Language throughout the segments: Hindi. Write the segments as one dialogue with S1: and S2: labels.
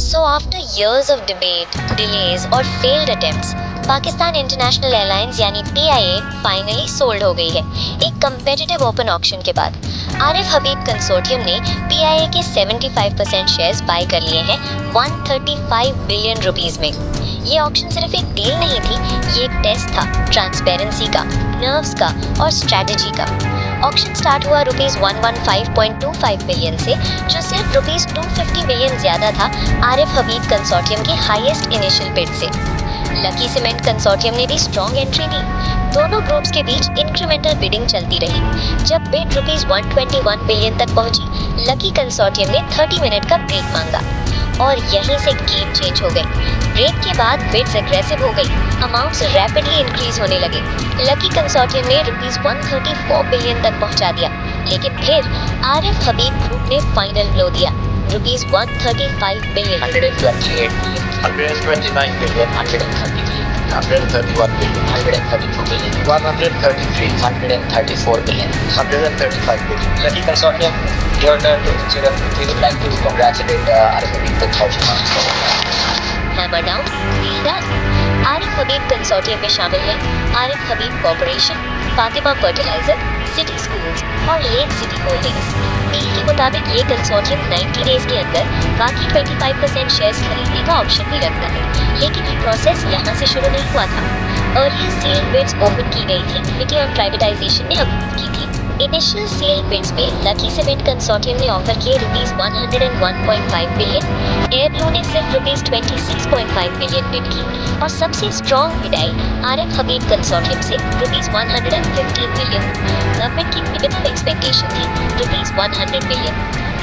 S1: So after years of debate, delays और failed attempts, Pakistan international airlines यानी PIA फाइनली सोल्ड हो गई है एक कंपेटिटिव ओपन ऑक्शन के बाद। आरिफ हबीब कंसोर्टियम ने PIA के 75% शेयर्स बाय कर लिए हैं 135 बिलियन रुपीस में। ये ऑक्शन सिर्फ एक डील नहीं थी, ये एक टेस्ट था ट्रांसपेरेंसी का, नर्व्स का और स्ट्रेटजी का। ऑक्शन स्टार्ट हुआ ₹115.25 बिलियन से, जो सिर्फ ₹250 बिलियन ज्यादा था आरिफ हबीब कंसोर्टियम की हाईएस्ट इनिशियल बिड से। लकी सीमेंट कंसोर्टियम ने भी स्ट्रॉन्ग एंट्री दी। दोनों ग्रुप्स के बीच इंक्रीमेंटल बिडिंग चलती रही। जब बिड ₹121 बिलियन तक पहुंची, लकी कंसोर्टियम ने 30 मिनट का ब्रेक मांगा और यहीं से गेम चेंज हो गई। ब्रेक के बाद बिड्स एग्रेसिव हो गई, अमाउंट्स रैपिडली इंक्रीज होने लगे। लकी कंसोर्टियम ने ₹134 बिलियन तक पहुंचा दिया, लेकिन फिर आरिफ हबीब ग्रुप ने फाइनल ब्लो दिया ₹135 billion,
S2: 128 billion, 129 billion, 133, 131 billion, 132 billion, 133, 134 billion, 135 billion. Lucky Consortium, your turn to consider. We would like to congratulate Arif Habib Consortium.
S1: Hammer down, deal done. Arif Habib Consortium में शामिल हैं Arif Habib Corporation, Fatima Fertilizer, City Schools और लेक सिटी होल्डिंग्स। डील के मुताबिक ये कंसोर्टियम 90 डेज के अंदर बाकी 25% शेयर्स खरीदने का ऑप्शन भी रखता है, लेकिन ये प्रोसेस यहाँ से शुरू नहीं हुआ था। अर्लियर सेल बिड्स ओपन की गई थी, कमिटी ऑन प्राइवेटाइजेशन ने अप्रूव की थी। इनिशियल सेल बिड्स में लकी सीमेंट कंसोर्टियम ने ऑफर किए ₹101.5 बिलियन, एयरब्लू ने सिर्फ ₹26.5 बिलियन बिड की और सबसे स्ट्रॉन्ग बिड आई आरिफ हबीब कंसोर्टियम से ₹115 बिलियन। गवर्नमेंट की मिनिमम एक्सपेक्टेशन थी ₹100 बिलियन।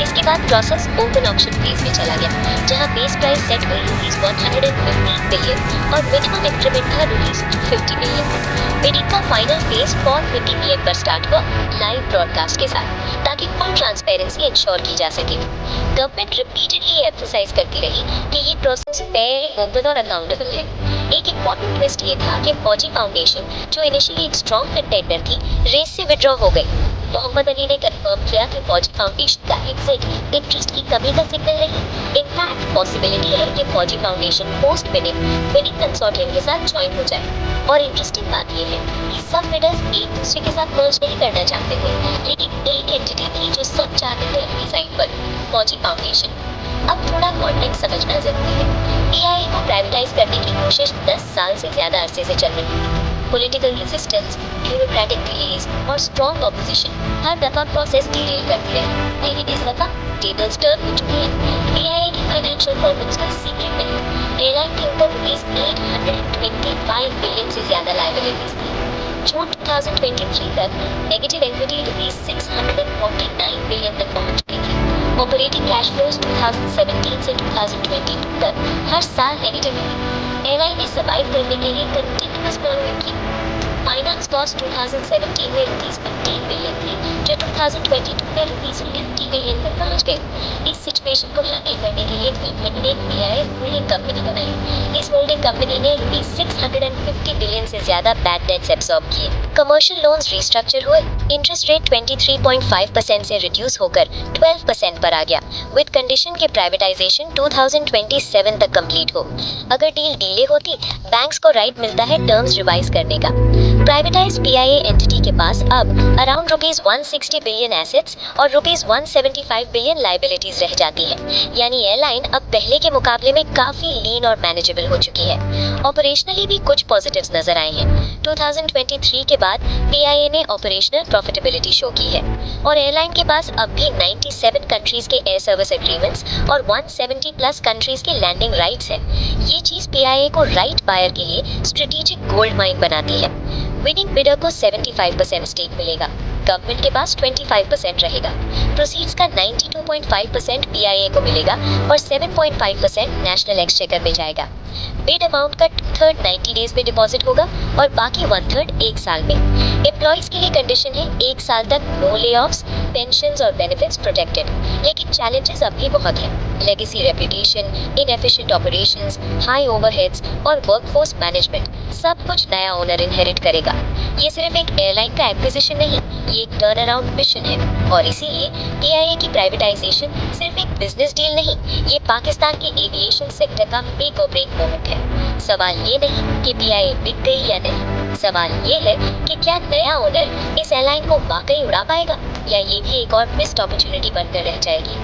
S1: इसके बाद प्रोसेस ओपन ऑक्शन फेज में चला गया, जहां बेस प्राइस सेट हुई ₹115 बिलियन और मिनिमम इंक्रीमेंट था ₹250 बिलियन। बिडिंग का फाइनल फेज 4:50 PM पर स्टार्ट हुआ लाइव ब्रॉडकास्ट के साथ, ताकि फुल ट्रांसपेरेंसी इंश्योर की जा सके। गवर्नमेंट रिपीटेडली एम्फसाइज करती रही कि ये प्रोसेस फेयर, ओपन और अकाउंटेबल है। एक इम्पोर्टेंट ट्विस्ट ये था कि फौजी फाउंडेशन, जो इनिशियली एक स्ट्रॉन्ग कंटेंडर थी, रेस से विड्रॉ हो गई। मोहम्मद अली ने कंफर्म किया कि फौजी फाउंडेशन का एग्जिट इंटरेस्ट की कमी का सिग्नल नहीं। इनफैक्ट पॉसिबिलिटी है कि फौजी फाउंडेशन पोस्ट विनिंग कंसोर्टियम के साथ ज्वाइन हो जाए। और इंटरेस्टिंग बात यह है कि सब बिडर्स एक दूसरे के साथ मर्ज नहीं करना चाहते थे, लेकिन एक एंटिटी थी जो सब चाहते थे अपनी साइड पर, फौजी फाउंडेशन। अब थोड़ा कॉन्टेक्स्ट समझना जरूरी है। PIA को प्राइवेटाइज करने की कोशिश 10 साल से ज्यादा अरसे से चल रही है। पॉलिटिकल रेजिस्टेंस, ब्यूरोक्रेटिक डिलेज और स्ट्रॉन्ग ऑपोजिशन हर दफा प्रोसेस डिले करती रही, लेकिन इस दफा टेबल्स टर्न हो चुकी है। PIA की फाइनेंशियल प्रॉब्लम्स का सीक्रेट नहीं। एयरलाइन के ऊपर ₹825 बिलियन से ज्यादा लायबिलिटीज थी। जून 2023 तक नेगेटिव इक्विटी ₹649 बिलियन तक पहुंच चुकी थी। ऑपरेटिंग कैश फ्लोज 2017 से 2022 तक हर साल नेगेटिव रही। एयरलाइन ने सर्वाइव करने के लिए कंटिन्यूअस बॉरोइंग की। फाइनेंस कॉस्ट 2017 में ₹15 बिलियन थी, जो 2022 में ₹50 बिलियन तक पहुंच गई। इस सिचुएशन को हैंडल करने के लिए गवर्नमेंट ने PIA होल्डिंग कंपनी बनाई। इस होल्डिंग कंपनी ने ₹650 बिलियन से ज्यादा बैड डेट्स एब्सॉर्ब किए। कमर्शियल लोन्स रिस्ट्रक्चर हुए, इंटरेस्ट रेट 23.5% से रिड्यूस होकर 12% पर आ गया, विद कंडीशन के प्राइवेटाइजेशन 2027 तक कंप्लीट हो। अगर डील डिले होती, बैंक्स को राइट मिलता है टर्म्स रिवाइज करने का। प्राइवेटाइज्ड PIA एंटिटी के पास अब अराउंड ₹160 बिलियन एसेट्स और ₹175 बिलियन लायबिलिटीज रह जाती है, यानी एयरलाइन अब पहले के मुकाबले में काफी लीन और मैनेजेबल हो चुकी है। ऑपरेशनली भी कुछ पॉजिटिव्स नजर आए हैं। 2023 के बाद PIA ने ऑपरेशनल प्रॉफिटेबिलिटी शो की है और एयरलाइन के पास अब भी 97 कंट्रीज के एयर सर्विस एग्रीमेंट्स और 170 प्लस कंट्रीज के लैंडिंग राइट्स हैं। ये चीज PIA को राइट बायर के लिए स्ट्रेटेजिक गोल्ड माइन बनाती है। विनिंग बिडर को 75% स्टेक मिलेगा, गवर्नमेंट के पास 25% रहेगा। प्रोसीड्स का 92.5% PIA को मिलेगा और 7.5% नेशनल एक्सचेकर में जाएगा। बिड अमाउंट का 2/3 90 डेज में डिपॉजिट होगा और बाकी 1/3 एक साल में। एम्प्लॉइज के लिए कंडीशन है 1 साल तक नो ले ऑफ्स, पेंशंस और बेनिफिट्स प्रोटेक्टेड, लेकिन चैलेंजेस अब भी बहुत हैं। Legacy reputation, inefficient operations, high overheads और वर्कफोर्स मैनेजमेंट, सब कुछ नया ओनर इनहेरिट करेगा। ये सिर्फ एक एयरलाइन का एक्विजिशन नहीं, ये एक टर्न अराउंड मिशन है। और इसीलिए पीआईए की प्राइवेटाइजेशन सिर्फ एक बिजनेस डील नहीं, ये पाकिस्तान के एविएशन सेक्टर का मेक और ब्रेक मोमेंट है। सवाल ये नहीं कि पीआईए बिक गई या नहीं, सवाल ये है कि क्या नया ओनर इस एयरलाइन को वाकई उड़ा पाएगा या ये भी एक और मिस्ड अपॉर्चुनिटी बनकर रह जाएगी।